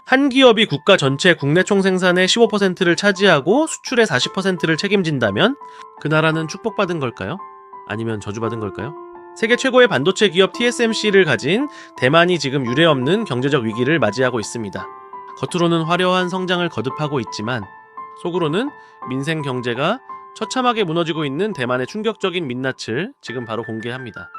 한 기업이 국가 전체 국내 총생산의 15%를 차지하고 수출의 40%를 책임진다면 그 나라는 축복받은 걸까요? 아니면 저주받은 걸까요? 세계 최고의 반도체 기업 TSMC를 가진 대만이 지금 유례없는 경제적 위기를 맞이하고 있습니다. 겉으로는 화려한 성장을 거듭하고 있지만 속으로는 민생 경제가 처참하게 무너지고 있는 대만의 충격적인 민낯을 지금 바로 공개합니다.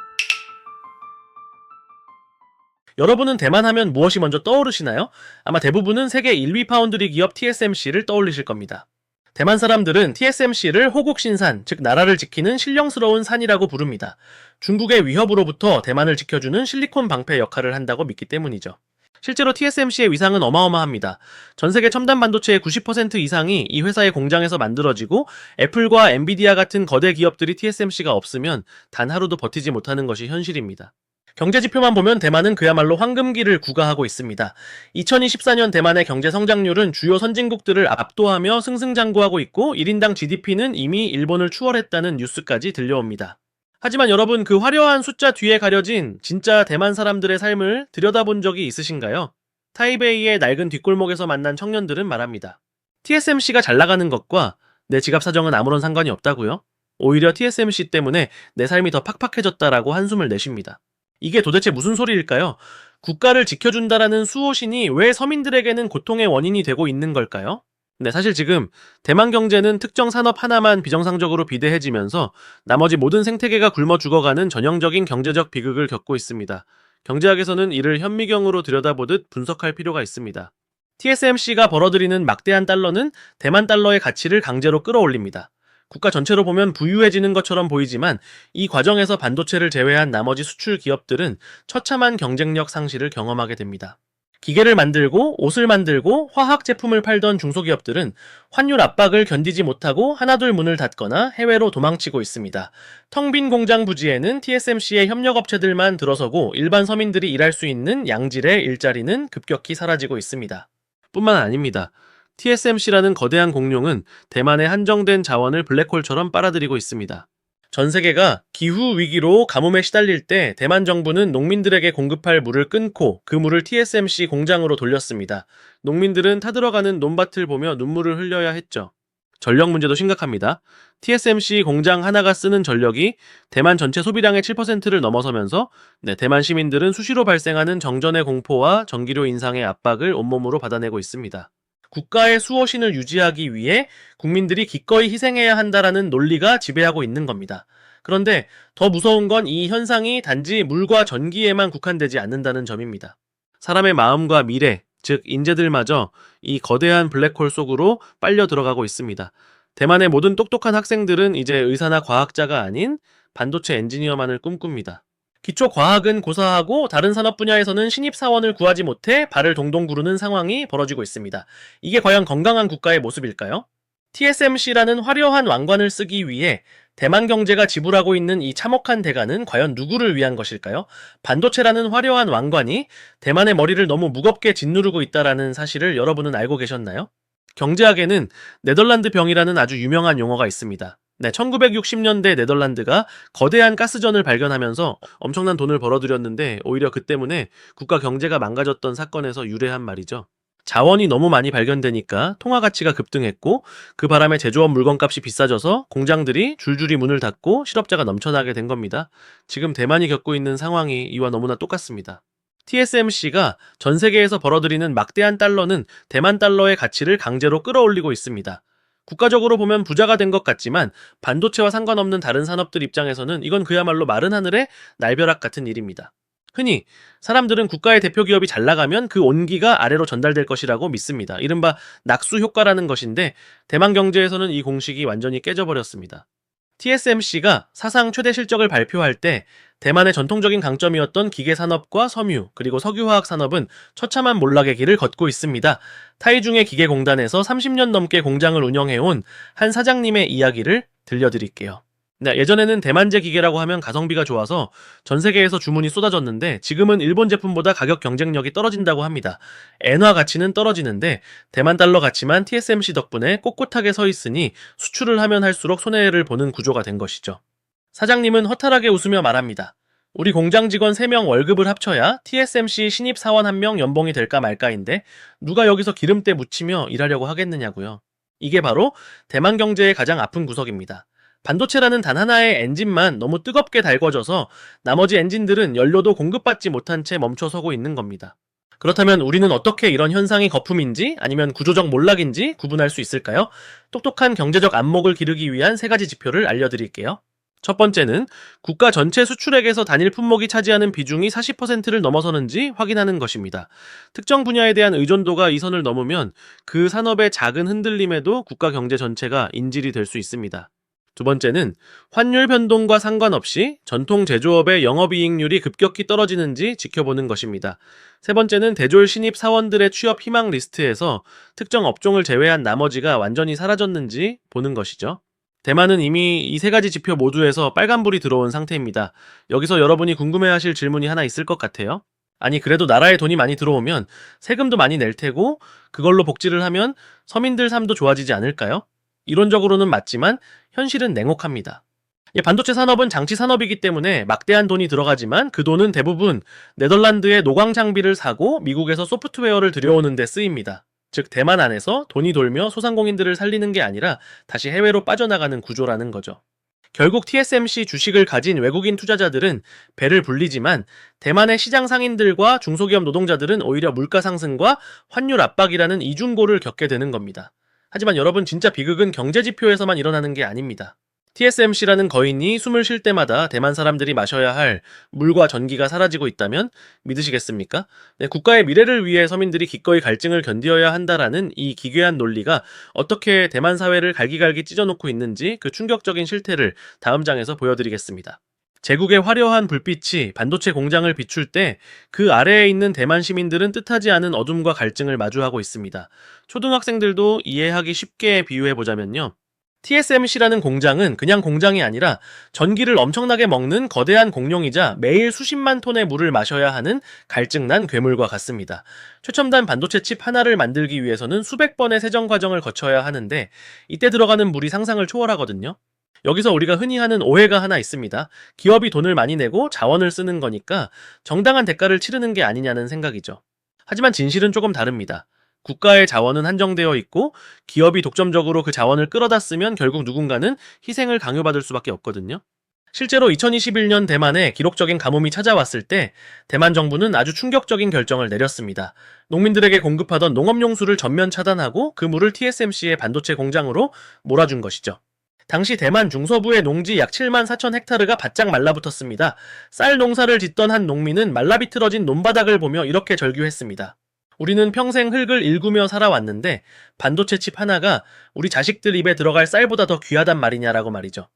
여러분은 대만 하면 무엇이 먼저 떠오르시나요? 아마 대부분은 세계 1위 파운드리 기업 TSMC를 떠올리실 겁니다. 대만 사람들은 TSMC를 호국신산, 즉 나라를 지키는 신령스러운 산이라고 부릅니다. 중국의 위협으로부터 대만을 지켜주는 실리콘 방패 역할을 한다고 믿기 때문이죠. 실제로 TSMC의 위상은 어마어마합니다. 전 세계 첨단 반도체의 90% 이상이 이 회사의 공장에서 만들어지고 애플과 엔비디아 같은 거대 기업들이 TSMC가 없으면 단 하루도 버티지 못하는 것이 현실입니다. 경제 지표만 보면 대만은 그야말로 황금기를 구가하고 있습니다. 2024년 대만의 경제 성장률은 주요 선진국들을 압도하며 승승장구하고 있고 1인당 GDP는 이미 일본을 추월했다는 뉴스까지 들려옵니다. 하지만 여러분, 그 화려한 숫자 뒤에 가려진 진짜 대만 사람들의 삶을 들여다본 적이 있으신가요? 타이베이의 낡은 뒷골목에서 만난 청년들은 말합니다. TSMC가 잘 나가는 것과 내 지갑 사정은 아무런 상관이 없다고요? 오히려 TSMC 때문에 내 삶이 더 팍팍해졌다라고 한숨을 내쉽니다. 이게 도대체 무슨 소리일까요? 국가를 지켜준다라는 수호신이 왜 서민들에게는 고통의 원인이 되고 있는 걸까요? 네, 사실 지금 대만 경제는 특정 산업 하나만 비정상적으로 비대해지면서 나머지 모든 생태계가 굶어 죽어가는 전형적인 경제적 비극을 겪고 있습니다. 경제학에서는 이를 현미경으로 들여다보듯 분석할 필요가 있습니다. TSMC가 벌어들이는 막대한 달러는 대만 달러의 가치를 강제로 끌어올립니다. 국가 전체로 보면 부유해지는 것처럼 보이지만 이 과정에서 반도체를 제외한 나머지 수출 기업들은 처참한 경쟁력 상실을 경험하게 됩니다. 기계를 만들고 옷을 만들고 화학 제품을 팔던 중소기업들은 환율 압박을 견디지 못하고 하나둘 문을 닫거나 해외로 도망치고 있습니다. 텅 빈 공장 부지에는 TSMC의 협력업체들만 들어서고 일반 서민들이 일할 수 있는 양질의 일자리는 급격히 사라지고 있습니다. 뿐만 아닙니다. TSMC라는 거대한 공룡은 대만의 한정된 자원을 블랙홀처럼 빨아들이고 있습니다. 전 세계가 기후 위기로 가뭄에 시달릴 때 대만 정부는 농민들에게 공급할 물을 끊고 그 물을 TSMC 공장으로 돌렸습니다. 농민들은 타들어가는 논밭을 보며 눈물을 흘려야 했죠. 전력 문제도 심각합니다. TSMC 공장 하나가 쓰는 전력이 대만 전체 소비량의 7%를 넘어서면서 대만 시민들은 수시로 발생하는 정전의 공포와 전기료 인상의 압박을 온몸으로 받아내고 있습니다. 국가의 수호신을 유지하기 위해 국민들이 기꺼이 희생해야 한다라는 논리가 지배하고 있는 겁니다. 그런데 더 무서운 건 이 현상이 단지 물과 전기에만 국한되지 않는다는 점입니다. 사람의 마음과 미래, 즉 인재들마저 이 거대한 블랙홀 속으로 빨려 들어가고 있습니다. 대만의 모든 똑똑한 학생들은 이제 의사나 과학자가 아닌 반도체 엔지니어만을 꿈꿉니다. 기초 과학은 고사하고 다른 산업 분야에서는 신입사원을 구하지 못해 발을 동동 구르는 상황이 벌어지고 있습니다. 이게 과연 건강한 국가의 모습일까요? TSMC라는 화려한 왕관을 쓰기 위해 대만 경제가 지불하고 있는 이 참혹한 대가는 과연 누구를 위한 것일까요? 반도체라는 화려한 왕관이 대만의 머리를 너무 무겁게 짓누르고 있다는 사실을 여러분은 알고 계셨나요? 경제학에는 네덜란드 병이라는 아주 유명한 용어가 있습니다. 1960년대 네덜란드가 거대한 가스전을 발견하면서 엄청난 돈을 벌어들였는데 오히려 그 때문에 국가 경제가 망가졌던 사건에서 유래한 말이죠. 자원이 너무 많이 발견되니까 통화 가치가 급등했고 그 바람에 제조업 물건값이 비싸져서 공장들이 줄줄이 문을 닫고 실업자가 넘쳐나게 된 겁니다. 지금 대만이 겪고 있는 상황이 이와 너무나 똑같습니다. TSMC가 전 세계에서 벌어들이는 막대한 달러는 대만 달러의 가치를 강제로 끌어올리고 있습니다. 국가적으로 보면 부자가 된 것 같지만 반도체와 상관없는 다른 산업들 입장에서는 이건 그야말로 마른 하늘의 날벼락 같은 일입니다. 흔히 사람들은 국가의 대표 기업이 잘 나가면 그 온기가 아래로 전달될 것이라고 믿습니다. 이른바 낙수 효과라는 것인데 대만 경제에서는 이 공식이 완전히 깨져버렸습니다. TSMC가 사상 최대 실적을 발표할 때 대만의 전통적인 강점이었던 기계산업과 섬유 그리고 석유화학 산업은 처참한 몰락의 길을 걷고 있습니다. 타이중의 기계공단에서 30년 넘게 공장을 운영해온 한 사장님의 이야기를 들려드릴게요. 예전에는 대만제 기계라고 하면 가성비가 좋아서 전 세계에서 주문이 쏟아졌는데 지금은 일본 제품보다 가격 경쟁력이 떨어진다고 합니다. 엔화 가치는 떨어지는데 대만 달러 가치만 TSMC 덕분에 꼿꼿하게 서 있으니 수출을 하면 할수록 손해를 보는 구조가 된 것이죠. 사장님은 허탈하게 웃으며 말합니다. 우리 공장 직원 3명 월급을 합쳐야 TSMC 신입 사원 1명 연봉이 될까 말까인데 누가 여기서 기름때 묻히며 일하려고 하겠느냐고요. 이게 바로 대만 경제의 가장 아픈 구석입니다. 반도체라는 단 하나의 엔진만 너무 뜨겁게 달궈져서 나머지 엔진들은 연료도 공급받지 못한 채 멈춰서고 있는 겁니다. 그렇다면 우리는 어떻게 이런 현상이 거품인지 아니면 구조적 몰락인지 구분할 수 있을까요? 똑똑한 경제적 안목을 기르기 위한 3가지 지표를 알려드릴게요. 첫 번째는 국가 전체 수출액에서 단일 품목이 차지하는 비중이 40%를 넘어서는지 확인하는 것입니다. 특정 분야에 대한 의존도가 이 선을 넘으면 그 산업의 작은 흔들림에도 국가 경제 전체가 인질이 될 수 있습니다. 두 번째는 환율 변동과 상관없이 전통 제조업의 영업이익률이 급격히 떨어지는지 지켜보는 것입니다. 세 번째는 대졸 신입 사원들의 취업 희망 리스트에서 특정 업종을 제외한 나머지가 완전히 사라졌는지 보는 것이죠. 대만은 이미 이 3가지 지표 모두에서 빨간불이 들어온 상태입니다. 여기서 여러분이 궁금해하실 질문이 하나 있을 것 같아요. 아니 그래도 나라에 돈이 많이 들어오면 세금도 많이 낼 테고 그걸로 복지를 하면 서민들 삶도 좋아지지 않을까요? 이론적으로는 맞지만 현실은 냉혹합니다. 반도체 산업은 장치 산업이기 때문에 막대한 돈이 들어가지만 그 돈은 대부분 네덜란드의 노광 장비를 사고 미국에서 소프트웨어를 들여오는 데 쓰입니다. 즉 대만 안에서 돈이 돌며 소상공인들을 살리는 게 아니라 다시 해외로 빠져나가는 구조라는 거죠. 결국 TSMC 주식을 가진 외국인 투자자들은 배를 불리지만 대만의 시장 상인들과 중소기업 노동자들은 오히려 물가 상승과 환율 압박이라는 이중고를 겪게 되는 겁니다. 하지만 여러분 진짜 비극은 경제 지표에서만 일어나는 게 아닙니다. TSMC라는 거인이 숨을 쉴 때마다 대만 사람들이 마셔야 할 물과 전기가 사라지고 있다면 믿으시겠습니까? 네, 국가의 미래를 위해 서민들이 기꺼이 갈증을 견디어야 한다라는 이 기괴한 논리가 어떻게 대만 사회를 갈기갈기 찢어놓고 있는지 그 충격적인 실태를 다음 장에서 보여드리겠습니다. 제국의 화려한 불빛이 반도체 공장을 비출 때 그 아래에 있는 대만 시민들은 뜻하지 않은 어둠과 갈증을 마주하고 있습니다. 초등학생들도 이해하기 쉽게 비유해보자면요. TSMC라는 공장은 그냥 공장이 아니라 전기를 엄청나게 먹는 거대한 공룡이자 매일 수십만 톤의 물을 마셔야 하는 갈증난 괴물과 같습니다. 최첨단 반도체 칩 하나를 만들기 위해서는 수백 번의 세정 과정을 거쳐야 하는데 이때 들어가는 물이 상상을 초월하거든요. 여기서 우리가 흔히 하는 오해가 하나 있습니다. 기업이 돈을 많이 내고 자원을 쓰는 거니까 정당한 대가를 치르는 게 아니냐는 생각이죠. 하지만 진실은 조금 다릅니다. 국가의 자원은 한정되어 있고 기업이 독점적으로 그 자원을 끌어다 쓰면 결국 누군가는 희생을 강요받을 수밖에 없거든요. 실제로 2021년 대만에 기록적인 가뭄이 찾아왔을 때 대만 정부는 아주 충격적인 결정을 내렸습니다. 농민들에게 공급하던 농업용수를 전면 차단하고 그 물을 TSMC의 반도체 공장으로 몰아준 것이죠. 당시 대만 중서부의 농지 약 7만 4천 헥타르가 바짝 말라붙었습니다. 쌀 농사를 짓던 한 농민은 말라비틀어진 논바닥을 보며 이렇게 절규했습니다. 우리는 평생 흙을 일구며 살아왔는데 반도체 칩 하나가 우리 자식들 입에 들어갈 쌀보다 더 귀하단 말이냐라고 말이죠.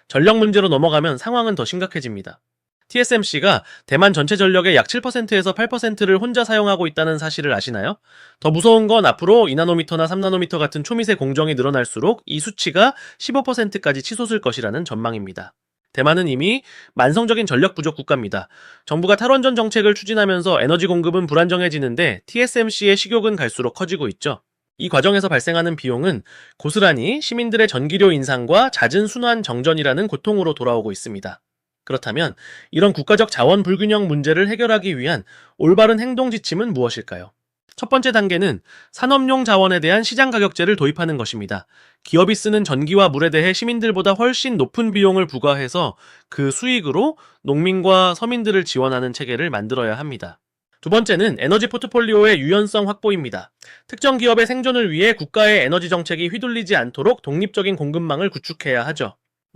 전력 문제로 넘어가면 상황은 더 심각해집니다. TSMC가 대만 전체 전력의 약 7%에서 8%를 혼자 사용하고 있다는 사실을 아시나요? 더 무서운 건 앞으로 2나노미터나 3나노미터 같은 초미세 공정이 늘어날수록 이 수치가 15%까지 치솟을 것이라는 전망입니다. 대만은 이미 만성적인 전력 부족 국가입니다. 정부가 탈원전 정책을 추진하면서 에너지 공급은 불안정해지는데 TSMC의 식욕은 갈수록 커지고 있죠. 이 과정에서 발생하는 비용은 고스란히 시민들의 전기료 인상과 잦은 순환 정전이라는 고통으로 돌아오고 있습니다. 그렇다면 이런 국가적 자원 불균형 문제를 해결하기 위한 올바른 행동 지침은 무엇일까요? 첫 번째 단계는 산업용 자원에 대한 시장 가격제를 도입하는 것입니다. 기업이 쓰는 전기와 물에 대해 시민들보다 훨씬 높은 비용을 부과해서 그 수익으로 농민과 서민들을 지원하는 체계를 만들어야 합니다. 두 번째는 에너지 포트폴리오의 유연성 확보입니다. 특정 기업의 생존을 위해 국가의 에너지 정책이 휘둘리지 않도록 독립적인 공급망을 구축해야 하죠.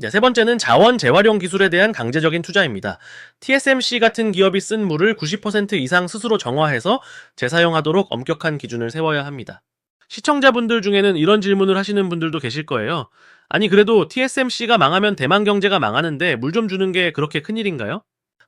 세 번째는 자원 재활용 기술에 대한 강제적인 투자입니다. TSMC 같은 기업이 쓴 물을 90% 이상 스스로 정화해서 재사용하도록 엄격한 기준을 세워야 합니다. 시청자분들 중에는 이런 질문을 하시는 분들도 계실 거예요. 아니 그래도 TSMC가 망하면 대만 경제가 망하는데 물 좀 주는 게 그렇게 큰일인가요?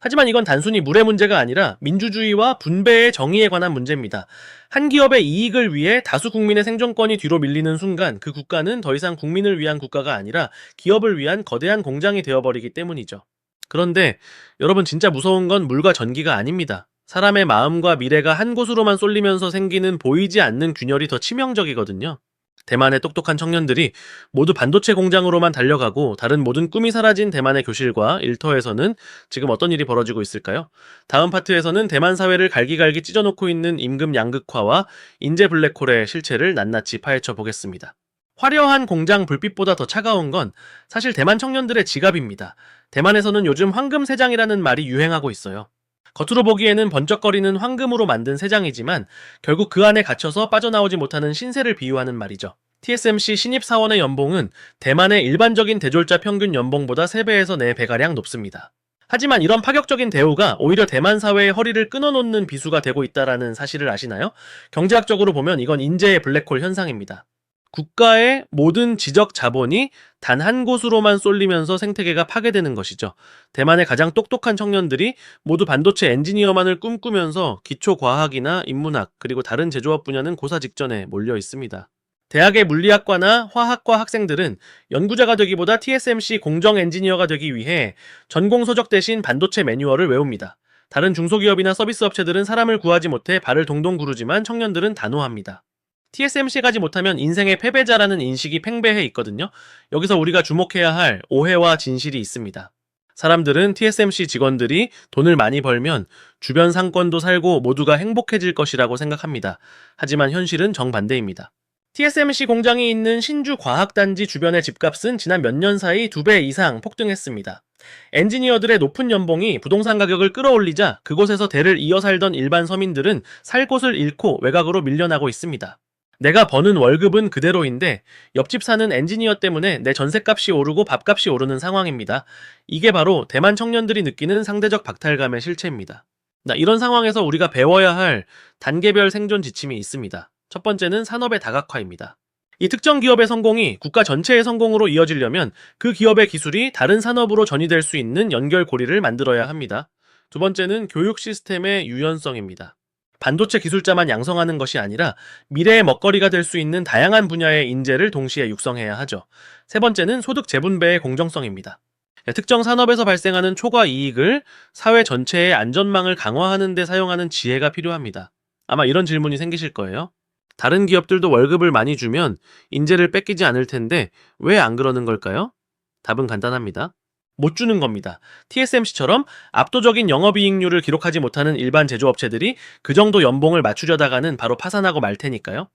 하지만 이건 단순히 물의 문제가 아니라 민주주의와 분배의 정의에 관한 문제입니다. 한 기업의 이익을 위해 다수 국민의 생존권이 뒤로 밀리는 순간 그 국가는 더 이상 국민을 위한 국가가 아니라 기업을 위한 거대한 공장이 되어버리기 때문이죠. 그런데 여러분 진짜 무서운 건 물과 전기가 아닙니다. 사람의 마음과 미래가 한 곳으로만 쏠리면서 생기는 보이지 않는 균열이 더 치명적이거든요. 대만의 똑똑한 청년들이 모두 반도체 공장으로만 달려가고 다른 모든 꿈이 사라진 대만의 교실과 일터에서는 지금 어떤 일이 벌어지고 있을까요? 다음 파트에서는 대만 사회를 갈기갈기 찢어놓고 있는 임금 양극화와 인재 블랙홀의 실체를 낱낱이 파헤쳐 보겠습니다. 화려한 공장 불빛보다 더 차가운 건 사실 대만 청년들의 지갑입니다. 대만에서는 요즘 황금 세장이라는 말이 유행하고 있어요. 겉으로 보기에는 번쩍거리는 황금으로 만든 세장이지만 결국 그 안에 갇혀서 빠져나오지 못하는 신세를 비유하는 말이죠. TSMC 신입사원의 연봉은 대만의 일반적인 대졸자 평균 연봉보다 3배에서 4배가량 높습니다. 하지만 이런 파격적인 대우가 오히려 대만 사회의 허리를 끊어놓는 비수가 되고 있다는 사실을 아시나요? 경제학적으로 보면 이건 인재의 블랙홀 현상입니다. 국가의 모든 지적 자본이 단 한 곳으로만 쏠리면서 생태계가 파괴되는 것이죠. 대만의 가장 똑똑한 청년들이 모두 반도체 엔지니어만을 꿈꾸면서 기초과학이나 인문학 그리고 다른 제조업 분야는 고사 직전에 몰려 있습니다. 대학의 물리학과나 화학과 학생들은 연구자가 되기보다 TSMC 공정 엔지니어가 되기 위해 전공 서적 대신 반도체 매뉴얼을 외웁니다. 다른 중소기업이나 서비스 업체들은 사람을 구하지 못해 발을 동동 구르지만 청년들은 단호합니다. TSMC 가지 못하면 인생의 패배자라는 인식이 팽배해 있거든요. 여기서 우리가 주목해야 할 오해와 진실이 있습니다. 사람들은 TSMC 직원들이 돈을 많이 벌면 주변 상권도 살고 모두가 행복해질 것이라고 생각합니다. 하지만 현실은 정반대입니다. TSMC 공장이 있는 신주 과학단지 주변의 집값은 지난 몇 년 사이 2배 이상 폭등했습니다. 엔지니어들의 높은 연봉이 부동산 가격을 끌어올리자 그곳에서 대를 이어 살던 일반 서민들은 살 곳을 잃고 외곽으로 밀려나고 있습니다. 내가 버는 월급은 그대로인데 옆집 사는 엔지니어 때문에 내 전셋값이 오르고 밥값이 오르는 상황입니다. 이게 바로 대만 청년들이 느끼는 상대적 박탈감의 실체입니다. 이런 상황에서 우리가 배워야 할 단계별 생존 지침이 있습니다. 첫 번째는 산업의 다각화입니다. 이 특정 기업의 성공이 국가 전체의 성공으로 이어지려면 그 기업의 기술이 다른 산업으로 전이될 수 있는 연결고리를 만들어야 합니다. 두 번째는 교육 시스템의 유연성입니다. 반도체 기술자만 양성하는 것이 아니라 미래의 먹거리가 될 수 있는 다양한 분야의 인재를 동시에 육성해야 하죠. 세 번째는 소득 재분배의 공정성입니다. 특정 산업에서 발생하는 초과 이익을 사회 전체의 안전망을 강화하는 데 사용하는 지혜가 필요합니다. 아마 이런 질문이 생기실 거예요. 다른 기업들도 월급을 많이 주면 인재를 뺏기지 않을 텐데 왜 안 그러는 걸까요? 답은 간단합니다. 못 주는 겁니다. TSMC처럼 압도적인 영업이익률을 기록하지 못하는 일반 제조업체들이 그 정도 연봉을 맞추려다가는 바로 파산하고 말 테니까요.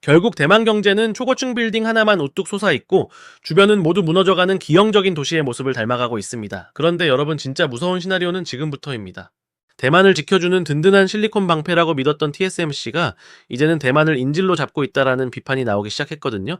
결국 대만 경제는 초고층 빌딩 하나만 우뚝 솟아있고 주변은 모두 무너져가는 기형적인 도시의 모습을 닮아가고 있습니다. 그런데 여러분, 진짜 무서운 시나리오는 지금부터입니다. 대만을 지켜주는 든든한 실리콘 방패라고 믿었던 TSMC가 이제는 대만을 인질로 잡고 있다라는 비판이 나오기 시작했거든요.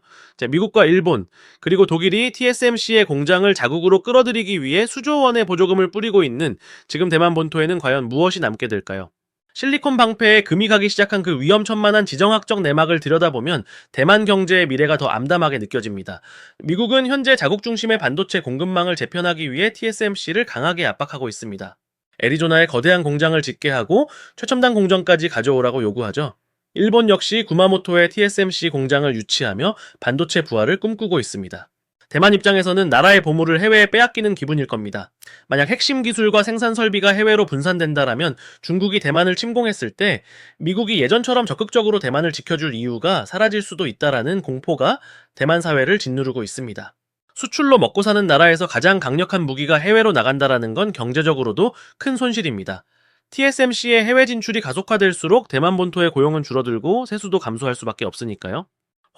미국과 일본, 그리고 독일이 TSMC의 공장을 자국으로 끌어들이기 위해 수조 원의 보조금을 뿌리고 있는 지금 대만 본토에는 과연 무엇이 남게 될까요? 실리콘 방패에 금이 가기 시작한 그 위험천만한 지정학적 내막을 들여다보면 대만 경제의 미래가 더 암담하게 느껴집니다. 미국은 현재 자국 중심의 반도체 공급망을 재편하기 위해 TSMC를 강하게 압박하고 있습니다. 애리조나에 거대한 공장을 짓게 하고 최첨단 공정까지 가져오라고 요구하죠. 일본 역시 구마모토에 TSMC 공장을 유치하며 반도체 부활을 꿈꾸고 있습니다. 대만 입장에서는 나라의 보물을 해외에 빼앗기는 기분일 겁니다. 만약 핵심 기술과 생산 설비가 해외로 분산된다라면 중국이 대만을 침공했을 때 미국이 예전처럼 적극적으로 대만을 지켜줄 이유가 사라질 수도 있다라는 공포가 대만 사회를 짓누르고 있습니다. 수출로 먹고 사는 나라에서 가장 강력한 무기가 해외로 나간다라는 건 경제적으로도 큰 손실입니다. TSMC의 해외 진출이 가속화될수록 대만 본토의 고용은 줄어들고 세수도 감소할 수밖에 없으니까요.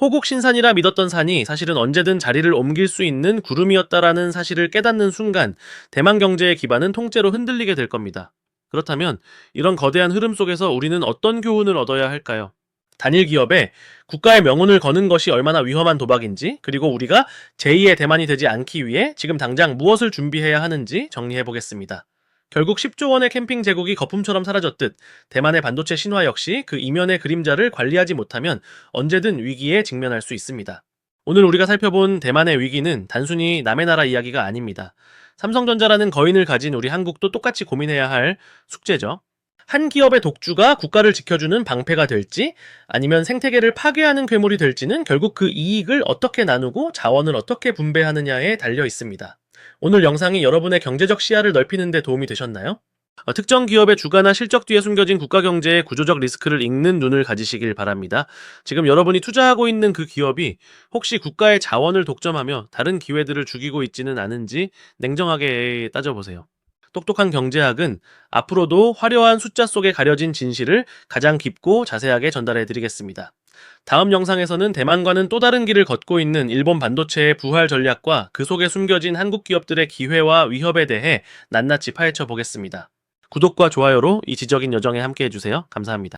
호국 신산이라 믿었던 산이 사실은 언제든 자리를 옮길 수 있는 구름이었다라는 사실을 깨닫는 순간 대만 경제의 기반은 통째로 흔들리게 될 겁니다. 그렇다면 이런 거대한 흐름 속에서 우리는 어떤 교훈을 얻어야 할까요? 단일 기업에 국가의 명운을 거는 것이 얼마나 위험한 도박인지, 그리고 우리가 제2의 대만이 되지 않기 위해 지금 당장 무엇을 준비해야 하는지 정리해보겠습니다. 결국 10조 원의 캠핑 제국이 거품처럼 사라졌듯 대만의 반도체 신화 역시 그 이면의 그림자를 관리하지 못하면 언제든 위기에 직면할 수 있습니다. 오늘 우리가 살펴본 대만의 위기는 단순히 남의 나라 이야기가 아닙니다. 삼성전자라는 거인을 가진 우리 한국도 똑같이 고민해야 할 숙제죠. 한 기업의 독주가 국가를 지켜주는 방패가 될지 아니면 생태계를 파괴하는 괴물이 될지는 결국 그 이익을 어떻게 나누고 자원을 어떻게 분배하느냐에 달려 있습니다. 오늘 영상이 여러분의 경제적 시야를 넓히는 데 도움이 되셨나요? 특정 기업의 주가나 실적 뒤에 숨겨진 국가 경제의 구조적 리스크를 읽는 눈을 가지시길 바랍니다. 지금 여러분이 투자하고 있는 그 기업이 혹시 국가의 자원을 독점하며 다른 기회들을 죽이고 있지는 않은지 냉정하게 따져보세요. 똑똑한 경제학은 앞으로도 화려한 숫자 속에 가려진 진실을 가장 깊고 자세하게 전달해 드리겠습니다. 다음 영상에서는 대만과는 또 다른 길을 걷고 있는 일본 반도체의 부활 전략과 그 속에 숨겨진 한국 기업들의 기회와 위협에 대해 낱낱이 파헤쳐 보겠습니다. 구독과 좋아요로 이 지적인 여정에 함께 해주세요. 감사합니다.